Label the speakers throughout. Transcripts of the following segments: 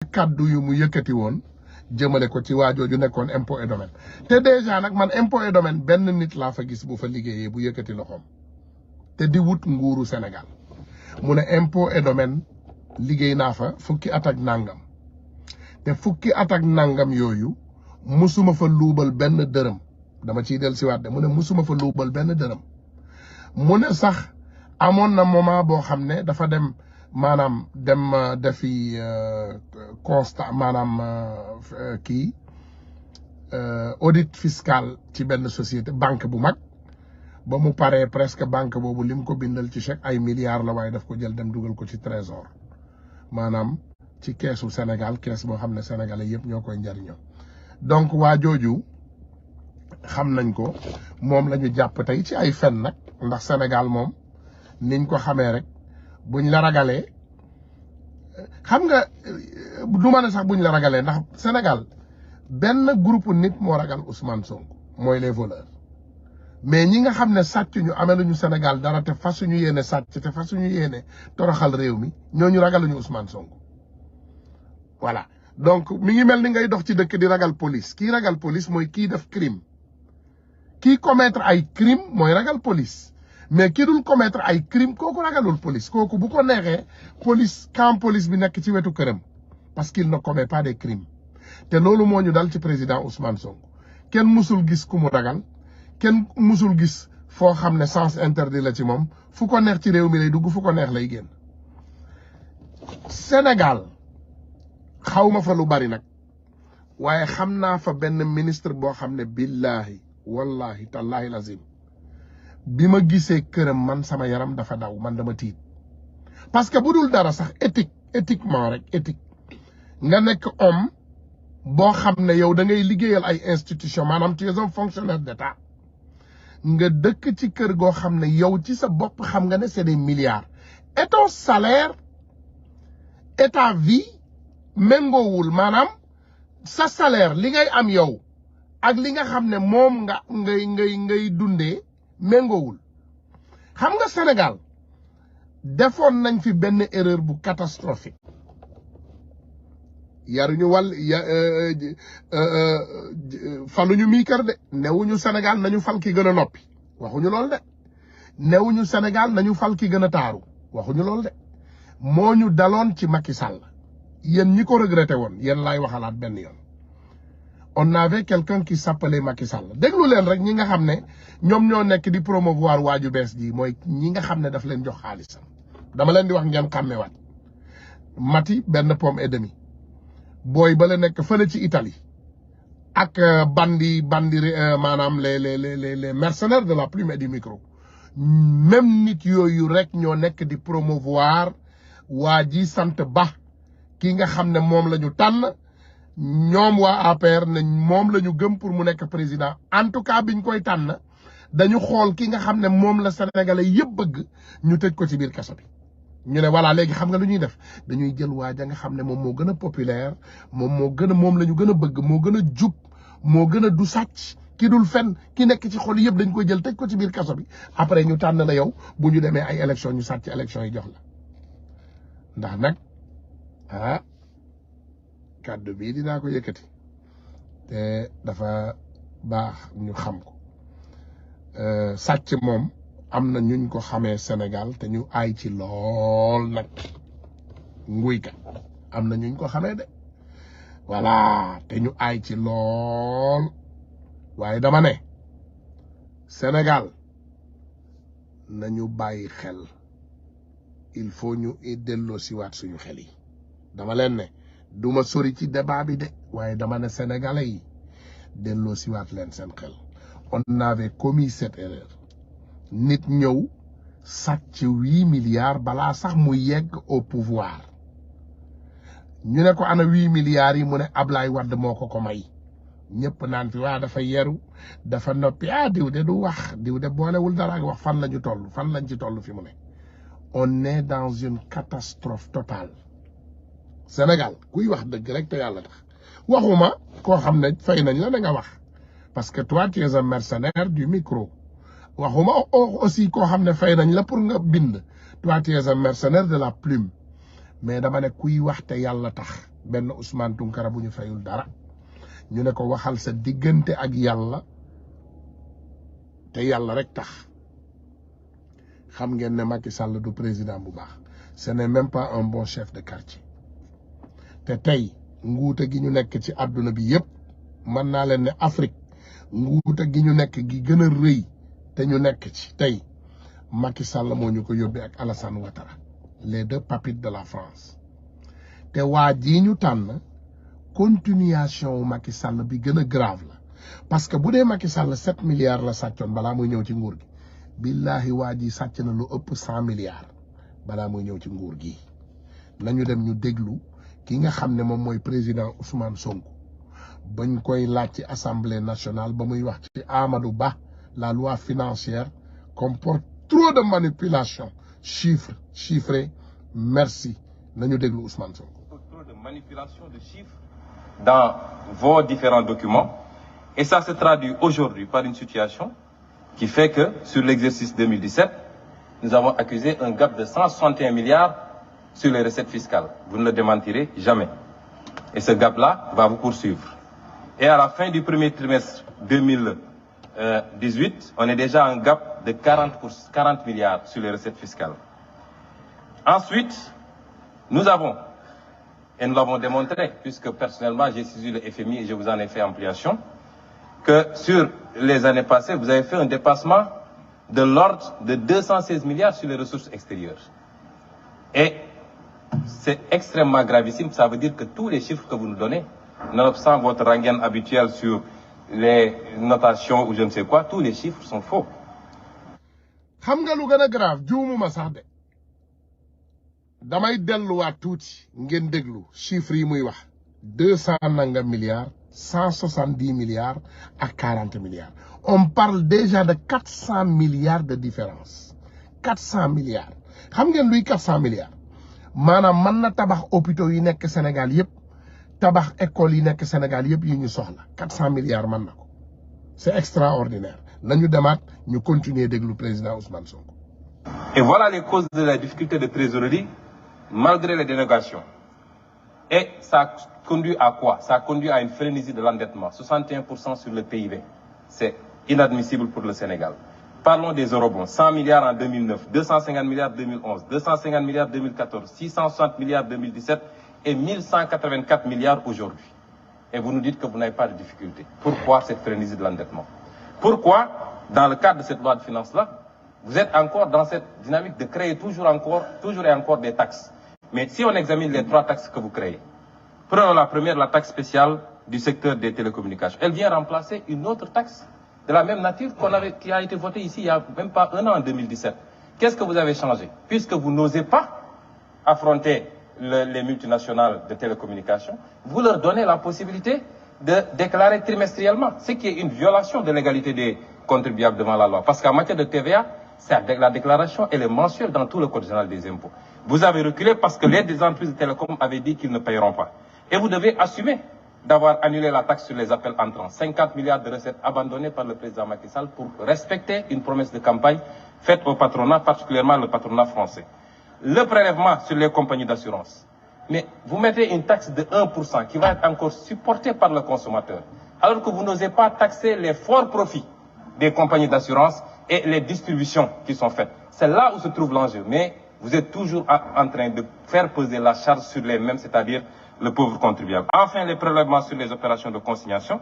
Speaker 1: kaddu yu mu yëkkati woon jëmale ko ci waajooju nekkoon impôt et domaine te déjà nag man impôt et domaine benn nit laa fa gis bu fa liggéeyee bu yëkkati loxoom te di wut nguuru Sénégal mu ne impôt et domaine liggéey naa fa fukki at ak nangam te fukki at ak nangam yooyu musuma fa luubal benn dërëm dama ciy del siwaat de mu ne musuma fa luubal benn dërëm mu ne sax amoon na moment boo xam ne dafa dem maanaam dem defi constat maanaam kii audit fiscal ci benn société banque bu mag ba mu paree presque banque boobu lim ko bindal ci chèque ay milliards la waaye daf ko jël dem dugal ko ci trésor maanaam ci keesu Sénégal kees boo xam ne sénégalais yëpp ñoo koy njariñoo donc waa jooju xam nañ ko moom la ñu jàpp tey ci ay fen nag ndax Sénégal moom niñ ko xamee rek buñ la ragalee xam nga du ma ne sax buñ la ragalee ndax Sénégal benn groupe nit moo ragal Ousmane Sonko mooy les voleurs mais ñi nga xam ne sàcc ñu ameluñu Sénégal dara te fasuñu yéene sàcc te fasuñu yéene toroxal réew mi ñooñu ragaluñu Ousmane Sonko voilà donc mi ngi mel ni ngay dox ci dëkk di ragal police kii ragal police mooy kii def crime kii commettre ay crime mooy ragal police mais ki dul commettre ay crime kooku ragalul police kooku bu ko neexee police camp police bi nekk ci wetu këram parce qu'il ne commet pas des crimes te loolu moo ñu dal ci président Ousmane Sonko kenn musul gis ku mu ragal kenn musul gis foo xam ne sens interdit la ci moom fu ko neex ci réew mi lay dugg fu ko neex lay génn Sénégal xawma fa lu bari nag waaye xam naa fa benn ministre boo xam ne billahi wallahi tallahi lazim bi ma gisee këram man sama yaram dafa daw man dama tiit parce que bu dul dara sax éthiquement rek éthique nga nekk homme boo xam ne yow da ngay liggéeyal ay institution maanaam tu es un fonctionnaire d'État nga dëkk ci kër goo xam ne yow ci sa bopp xam nga ne c'est des milliards et ton salaire et ta vie méngoowul maanaam sa salaire li ngay am yow ak li nga xam ne moom nga ngay dundee méngoowul xam nga Sénégal defoon nañ fi benn erreur bu catastrophique yaruñu faluñu mii kër de newuñu Sénégal nañu fal ki gën a noppi waxuñu lool de newuñu Sénégal nañu fal ki gën a taaru waxuñu lool de moo ñu daloon ci Macky Sall yéen ñi ko regretté woon yéen laay waxalaat benn yoon on avait quelqu'un qui s'appelait Macky Sall déglu leen rek ñi nga xam ne ñoom ñoo nekk di promouvoir waaju bees ji mooy ñi nga xam ne daf leen jox xaalisam dama leen di wax ngeen xàmmewaat Mati benn pomme et demi booy ba la nekk fële ci Italie ak bandi maanaam les mercenaires de la plume et du micro même nit yooyu rek ñoo nekk di promouvoir waa ji sant Ba ki nga xam ne moom la ñu tànn ñoom waa APR ne moom la ñu gëm pour mu nekk président en tout cas biñ koy tànn dañu xool ki nga xam ne moom la sénégalais yëpp bëgg ñu tëj ko ci biir kaso bi ñu ne voilà léegi xam nga lu ñuy def dañuy jël waaja nga xam ne moom moo gën a populaire moom la ñu gën a bëgg moo gën a jub moo gën a du sàcc ki dul fen ki nekk ci xol yëpp dañ koy jël tëj ko ci biir kaso bi après ñu tànn la yow bu ñu demee ay élection ñu sàcc élection yi jox la ndax nag kàddu bii dinaa ko yëkkati te dafa baax ñu xam ko sàcc moom am na ñuñ ko xamee Sénégal te ñu aay ci lool nag nguykat am na ñuñ ko xamee de voilà te ñu aay ci lool waaye dama ne Sénégal nañu bàyyi xel il faut ñu delloo siwaat suñu xel yi dama leen ne duma sori ci débat bi de waaye dama ne sénégalais yi delloo siwaat leen seen xel on avait commis cette erreur nit ñëw sàcc 8 milliards balaa sax mu yegg au pouvoir ñu ne ko ana 8 milliards yi mu ne Ablaye Wade moo ko may ñëpp naan fi waa dafa yeru dafa noppi diw de du wax diw de boolewul dara ak wax fan lañu toll fan lañ ci toll fi mu ne on est dans une catastrophe totale Sénégal kuy wax dëgg rek te yàlla tax waxuma koo xam ne fay nañ la da nga wax parce que toi tu es un mercenaire du micro waxuma aussi koo xam ne fay nañ la pour nga bind toi tu es un mercenaire de la plume mais dama ne kuy wax te yàlla tax benn Ousmane Tounkara bu ñu fayul dara ñu ne ko waxal sa diggante ak yàlla te yàlla rek tax xam ngeen ne Macky Sall du président bu baax ce n'est même pas un bon chef de quartier te tey nguute gi ñu nekk ci àdduna bi yépp mën naa leen ne Afrique nguute gi ñu nekk gi gën a rëy te ñu nekk ci tey Macky Sall moo ñu ko yóbbee ak Alassane Ouattara les deux papiers de la France te waa jii ñu tànn continuation wu Macky Sall bi gën a grave la parce que bu dee Macky Sall 7 milliards la sàccoon balaa muy ñëw ci nguur gi billahi waa ji sàcc na lu ëpp 100 milliards balaa muy ñëw ci nguur gi nañu dem ñu déglu ki nga xam ne moom mooy président Ousmane Sonko bañ koy laaj ci assemblée nationale ba muy wax ci Amadou Ba la loi financière comporte trop de manipulation chiffré merci nañu déglu Ousmane Sonko.
Speaker 2: Trop de manipulation de chiffres dans vos différents documents et ça se traduit aujourd'hui par une situation qui fait que sur l'exercice 2017 nous avons accusé un gap de 161 milliards sur les recettes fiscales. Vous ne le démentirez jamais. Et ce gap-là va vous poursuivre. Et à la fin du premier trimestre 2018, on est déjà à un gap de 40 milliards sur les recettes fiscales. Ensuite, nous avons, et nous l'avons démontré, puisque personnellement j'ai saisi le FMI et je vous en ai fait ampliation, que sur les années passées, vous avez fait un dépassement de l'ordre de 216 milliards sur les ressources extérieures. Et c'est extrêmement gravissime, ça veut dire que tous les chiffres que vous nous donnez, nonobstant votre rengaine habituelle sur les notations ou je ne sais quoi, tous les chiffres sont faux.
Speaker 1: xam nga lu gën a grave juumuma sax de damay delluwaat tuuti ngeen déglu chiffres yi muy wax 200 nangam milliards 170 milliards ak 40 milliards on parle déjà de 400 milliards de différence 400 milliards xam ngeen luy 400 milliards maanaam mën na tabax hôpitaux yi nekk Sénégal yépp tabax école yi nekk Sénégal yépp yi ñu soxla 400 milliards mën na ko c'est extraordinaire nañu demaat ñu continuer déglu président Ousmane Sonko.
Speaker 2: Et voilà les causes de la difficulté de trésorerie malgré les dénégations. Et ça conduit à quoi? Ça conduit à une frénésie de l'endettement, 61% sur le PIB. C'est inadmissible pour le Sénégal. Parlons des eurobonds, 100 milliards en 2009, 250 milliards en 2011, 250 milliards en 2014, 660 milliards en 2017 et 1184 milliards aujourd'hui. Et vous nous dites que vous n'avez pas de difficulté. Pourquoi cette frénésie de l'endettement? Pourquoi, dans le cadre de cette loi de finances-là, vous êtes encore dans cette dynamique de créer toujours et encore des taxes? Mais si on examine les 3 taxes que vous créez, prenons la première, la taxe spéciale du secteur des télécommunications. Elle vient remplacer une autre taxe de la même nature qui a été votée ici il n'y a même pas un an, en 2017. Qu'est-ce que vous avez changé? Puisque vous n'osez pas affronter les multinationales de télécommunications, vous leur donnez la possibilité de déclarer trimestriellement, ce qui est une violation de l'égalité des contribuables devant la loi. Parce qu'en matière de TVA, la déclaration, elle est mensuelle dans tout le code général des impôts. Vous avez reculé parce que les entreprises de télécom avaient dit qu'ils ne paieront pas. Et vous devez assumer d'avoir annulé la taxe sur les appels entrants. 50 milliards de recettes abandonnées par le président Macky Sall pour respecter une promesse de campagne faite au patronat, particulièrement le patronat français. Le prélèvement sur les compagnies d'assurance. Mais vous mettez une taxe de 1% qui va être encore supportée par le consommateur, alors que vous n'osez pas taxer les forts profits des compagnies d'assurance et les distributions qui sont faites. C'est là où se trouve l'enjeu. Mais vous êtes toujours en train de faire peser la charge sur les mêmes, c'est-à-dire le pauvre contribuable. Enfin, les prélèvements sur les opérations de consignation.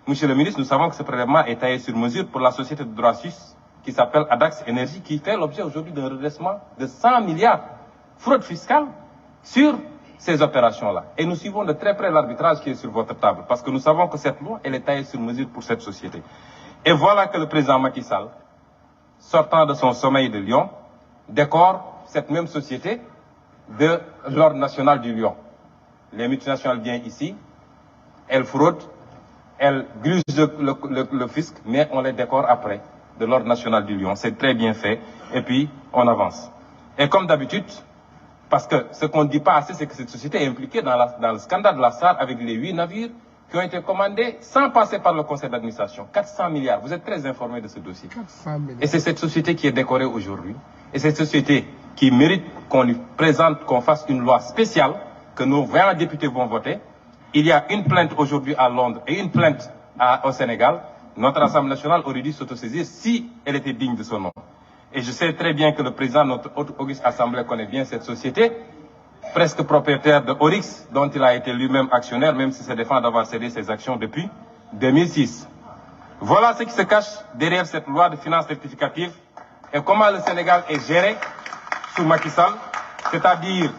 Speaker 2: Monsieur le ministre, nous savons que ce prélèvement est taillé sur mesure pour la société de droit suisse qui s'appelle Adax Énergie, qui fait l'objet aujourd'hui d'un redressement de 100 milliards fraude fiscale sur ces opérations-là. Et nous suivons de très près l'arbitrage qui est sur votre table, parce que nous savons que cette loi, elle est taillée sur mesure pour cette société. Et voilà que le président Macky Sall, sortant de son sommeil de Lyon, décore cette même société de l'ordre national du Lion. Les multinationales viennent ici, elles fraudent, elles grugent le fisc, mais on les décore après de l'ordre national du Lion. C'est très bien fait, et puis on avance. Et comme d'habitude, parce que ce qu'on ne dit pas assez, c'est que cette société est impliquée dans le scandale de la SAR avec les 8 navires qui ont été commandés sans passer par le conseil d'administration. 400 milliards. Vous êtes très informés de ce dossier.
Speaker 1: 400 milliards.
Speaker 2: Et c'est cette société qui est décorée aujourd'hui. Et cette société qui mérite qu'on lui présente, qu'on fasse une loi spéciale que nos 20 députés vont voter. Il y a une plainte aujourd'hui à Londres et une plainte au Sénégal. Notre Assemblée nationale aurait dû s'autosaisir si elle était digne de son nom. Et je sais très bien que le président de notre auguste Assemblée connaît bien cette société, presque propriétaire de Oryx, dont il a été lui-même actionnaire, même si se défend d'avoir cédé ses actions depuis 2006. Voilà ce qui se cache derrière cette loi de finances rectificative et comment le Sénégal est géré sous Macky Sall, c'est-à-dire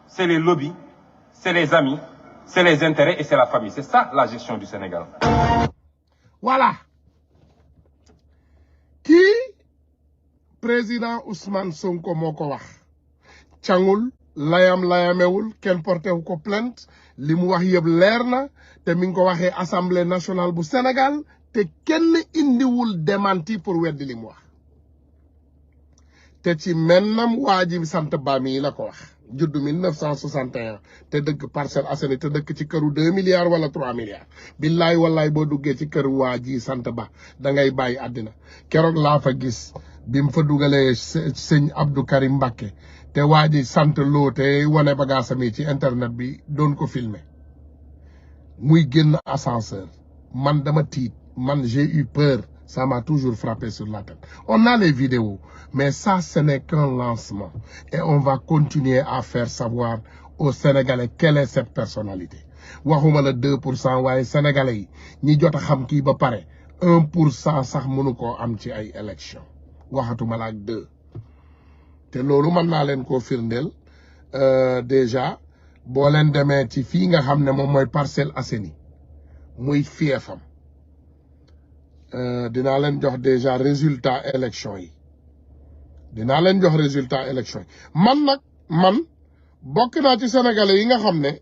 Speaker 2: c'est les lobbies, c'est les amis, c'est les intérêts et c'est la famille. C'est ça la gestion du Sénégal.
Speaker 1: Voilà. Qui président Ousmane Sonko moko wax cangul layamewul ken porté ko plainte limu wax yeb lerna te mi ngi ko waxé assemblée nationale bu Sénégal te kenn indiwul démenti pour weddi limu wax te ci mennam waji sante bami la ko wax juddu 1961 te deug Parcelles Assainies te deuk ci keuru 2 milliards wala 3 milliards billahi wallahi bo duggé ci keuru waji sante ba da ngay bayyi adina kérok la fa gis bim fa dugalé seigne Abdou Karim Mbacké te waji sante lo te woné bagaasami ci internet bi don ko filmer muy génn ascenseur man dama tiit man j'ai eu peur, ça m'a toujours frappé sur la tête. On a les vidéos, mais ça ce n'est qu'un lancement et on va continuer à faire savoir aux Sénégalais quelle est cette personnalité. Waxuma la 2% waye Sénégalais yi ñi jotta xam ki ba paré 1% sax mënu ko am ci ay élection waxatuma la ak 2 té lolu man na len ko firndel déjà bo len démé ci fi nga xamné mom moy Parcelles Assainies muy fiefam dina len jox déjà résultat élection yi dina len jox résultat élection yi man bokk na ci sénégalais yi nga xamné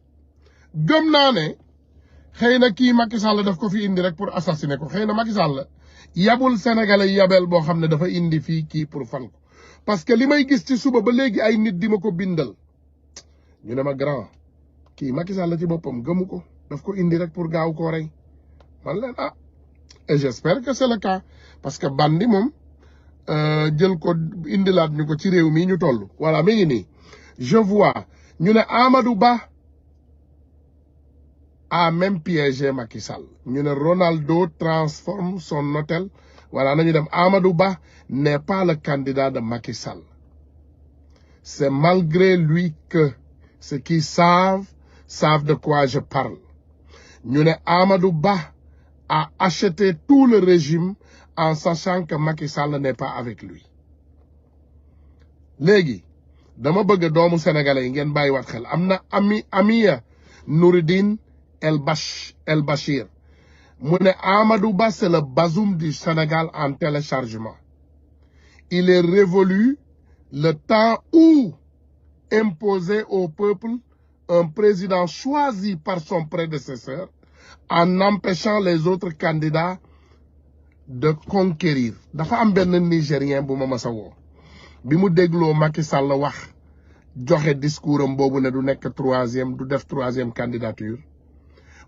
Speaker 1: gëm na né xeyna ki Macky Sall daf ko fi indi rek pour assassiner ko xeyna Macky Sall yabul sénégalais yabel bo xamné dafa indi fi ki pour fan ko parce que limay gis ci suba ba légui ay nit dima ko bindal ñu ne ma grand ki Macky Sall ci bopam gëmuko daf ko indi rek pour gaaw ko ray man len et j'espère que c'est le cas parce que bandi mom jël ko indilat ñuko ci réew mi ñu tollu voilà mi ngi ni je vois ñu ne Amadou Ba a même piégé Macky Sall ñu ne Ronaldo transforme son hôtel voilà nañu dem Amadou Ba n'est pas le candidat de Macky Sall c'est malgré lui que ceux qui savent de quoi je parle ñu ne Amadou Ba a acheté tout le régime en sachant que Macky Sall n'est pas avec lui légui dama bëgg doomu sénégalais yi ngeen bayyi wat xel amna Amia Nouridine El Bachir mu ne Amadou Ba c'est le Bazoum du Sénégal en téléchargement il est révolu le temps où imposer au peuple un président choisi par son prédécesseur en empêchant les autres candidats de conquérir dafa am ben Nigérien bu ma massa wo bi mu déglo Macky Sall wax joxe discoursam bobu ne du nek 3e du def 3e candidature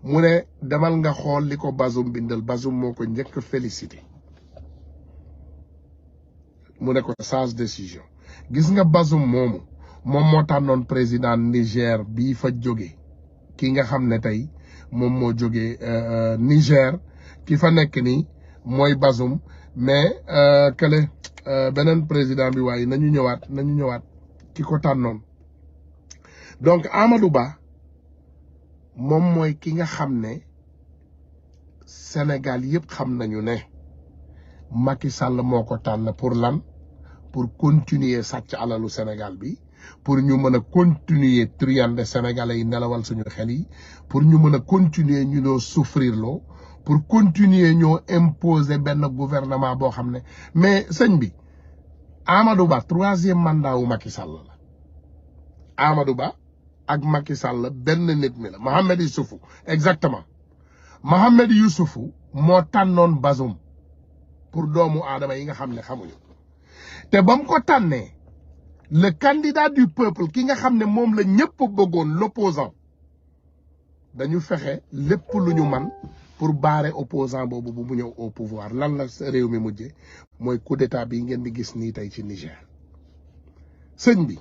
Speaker 1: mu ne demal nga xol liko Bazoum bindal Bazoum moko ñëk féliciter mu ne ko sage décision gis nga Bazoum mom mo tanon président Niger bi fa joggé ki nga xamné tay mom mo joggé Niger ki fa nek ni moy Bazoum mais kele benen président bi way nañu ñëwaat ki ko tanon donc Amadou Ba mom moy ki nga xamné Sénégal yépp xam nañu né Macky Sall moko tan pour lan pour continuer sàcc alalu Sénégal bi pour ñu mëna continuer triande sénégalais yi nelawal suñu xel yi pour ñu mëna continuer ñu do souffrir lo pour continuer ñoo imposer ben gouvernement bo xamné mais sëñ bi Amadou Ba 3e mandat wu Macky Sall la Amadou Ba ak Macky Sall ben nit mi la Mohamed Youssoufou exactement Mohamed Youssoufou mo tannon Bazoum pour doomu adama yi nga xamné xamuñu té bam ko tanné le candidat du peuple ki nga xamné mom la ñepp bëggoon l'opposant dañu fexé lepp luñu man pour barrer opposant bobu bu mu ñëw au pouvoir lan la réew mi mujjé moy coup d'état bi ngeen di gis ni tay ci Niger sëñ bi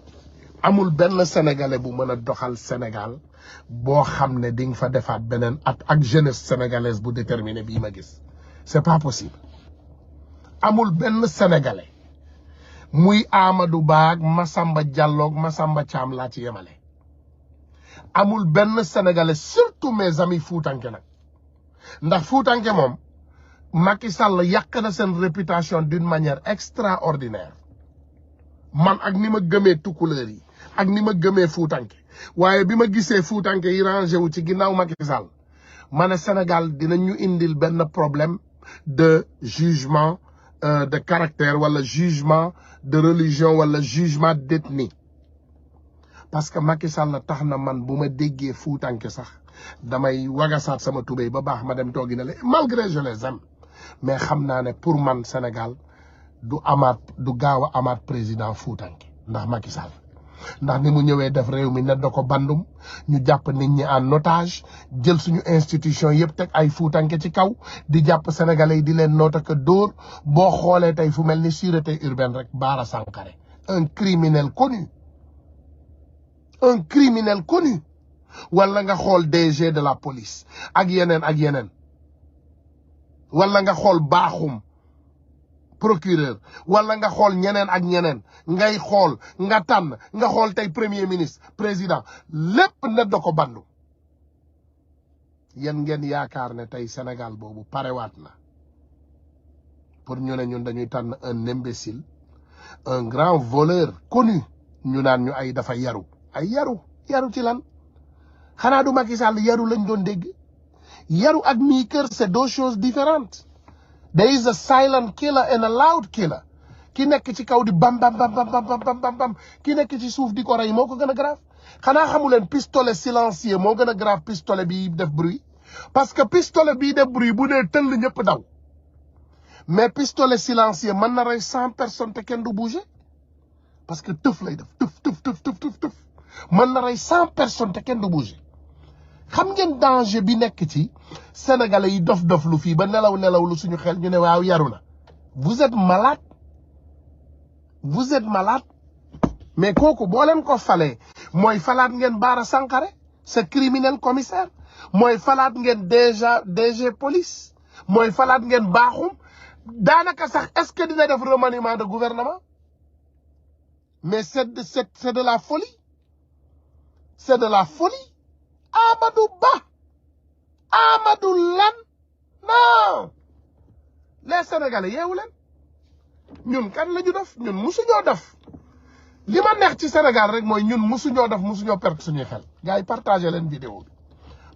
Speaker 1: amul benn sénégalais bu mën a doxal Sénégal boo xam ne di nga fa defaat beneen at ak jeunesse sénégalaise bu déterminé bii ma gis c'est pas possible. amul benn sénégalais muy Amadou Ba ak Massamba Diallo ak Massamba Thiam laa ci yemale. amul benn sénégalais surtout mes amis fuutanke nag ndax fuutanke moom Macky Sall yàq na seen réputation d'une manière extraordinaire. man ak ni ma gëmee tukkuleer yi ak ni ma gëmee fuutanke waaye bi ma gisee fuutanke yi rangé wu ci ginnaaw Macky Sall ma ne Sénégal dinañu indil benn problème de jugement de caractère wala jugement de religion wala jugement d'ethnie. parce que Macky Sall tax na man bu ma déggee fuutanke sax damay wagasaat sama tubéy ba baax ma dem toogi na le malgré je les aime mais xam naa ne pour man Sénégal du gaaw a amaat président fuutanke ndax Macky Sall ndax ni mu ñëwee def réew mi ne da ko bandum ñu jàpp nit ñi en otage jël suñu institution yëpp teg ay fuutanke ci kaw di jàpp sénégalais yi di leen noota que dóor boo xoolee tey fu mel ni sûreté urbaine rek Bara Sankaré un criminel connu wala nga xool DG de la police ak yeneen wala nga xool Bakhoum procureur wala nga xool ñeneen ak ñeneen ngay xool nga tànn nga xool tey premier ministre président lépp ne da ko bandu yéen ngeen yaakaar ne tey Sénégal boobu parewaat na pour ñu ne ñun dañuy tànn un imbécile un grand voleur connu ñu naan ñu ay dafa yaru ci lan xanaa du Macky Sall yaru lañ doon dégg yaru ak mii kër c'est deux choses différentes. There is a silent killer and a loud killer. ki nekk ci kaw di bam ki nekk ci suuf di ko rey moo ko gën a grave. xanaa xamu leen pistolet silencieux moo gën a grave pistolet bi def bruit parce que pistolet bii def bruit bu dee tëll ñëpp daw mais pistolet silencieux mën na rey 100 personnes te kenn du bouger parce que tëf lay def tëf mën na rey 100 personnes te kenn du bouger. xam ngeen danger bi nekk ci sénégalais yi dof lu fii ba nelaw lu suñu xel ñu ne waaw yaru na vous êtes malade mais kooku boo leen ko falee mooy falaat ngeen Bara Sankaré ce criminel commissaire mooy falaat ngeen DG police mooy falaat ngeen Bakhoum daanaka sax est-ce que dina def remaniement de gouvernement mais c'est de la folie Amadou lan non les sénégalais yeewu leen ñun kan la ñu def ñun musuñoo def li ma neex ci Sénégal rek mooy ñun musuñoo perte suñuy xel gars yi partagé leen vidéo bi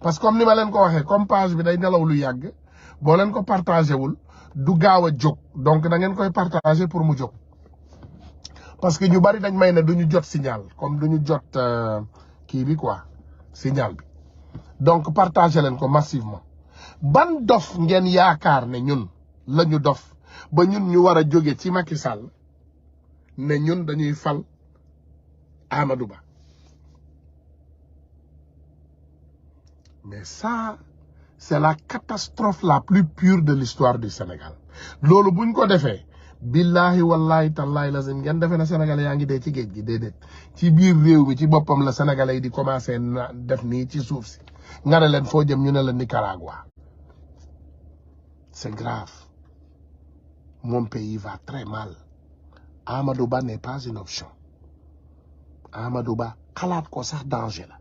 Speaker 1: parce que comme ni ma leen ko waxee comme page bi day nelaw lu yàgg boo leen ko partagé wul du gaaw a jóg donc da ngeen koy partagé pour mu jóg parce que ñu bari dañ may ne duñu jot signal comme duñu jot kii bi quoi signal bi donc partagé leen ko massivement ban dof ngeen yaakaar ne ñun lañu dof ba ñun ñu war a jóge ci Macky Sall ne ñun dañuy fal Amadou Ba mais ça c'est la catastrophe la plus pure de l'histoire du Sénégal loolu buñ ko defee billahi wallahi tallahi lazim ngeen defee na sénégalais yaa ngi dee ci géej gi déedéet ci biir réew mi ci boppam la sénégalais yi di commencé na def nii ci suuf si nga ne leen foo jëm ñu ne la Nicaragua c'est grave mon pays va très mal Amadou Ba n'est pas une option Amadou Ba xalaat ko sax danger la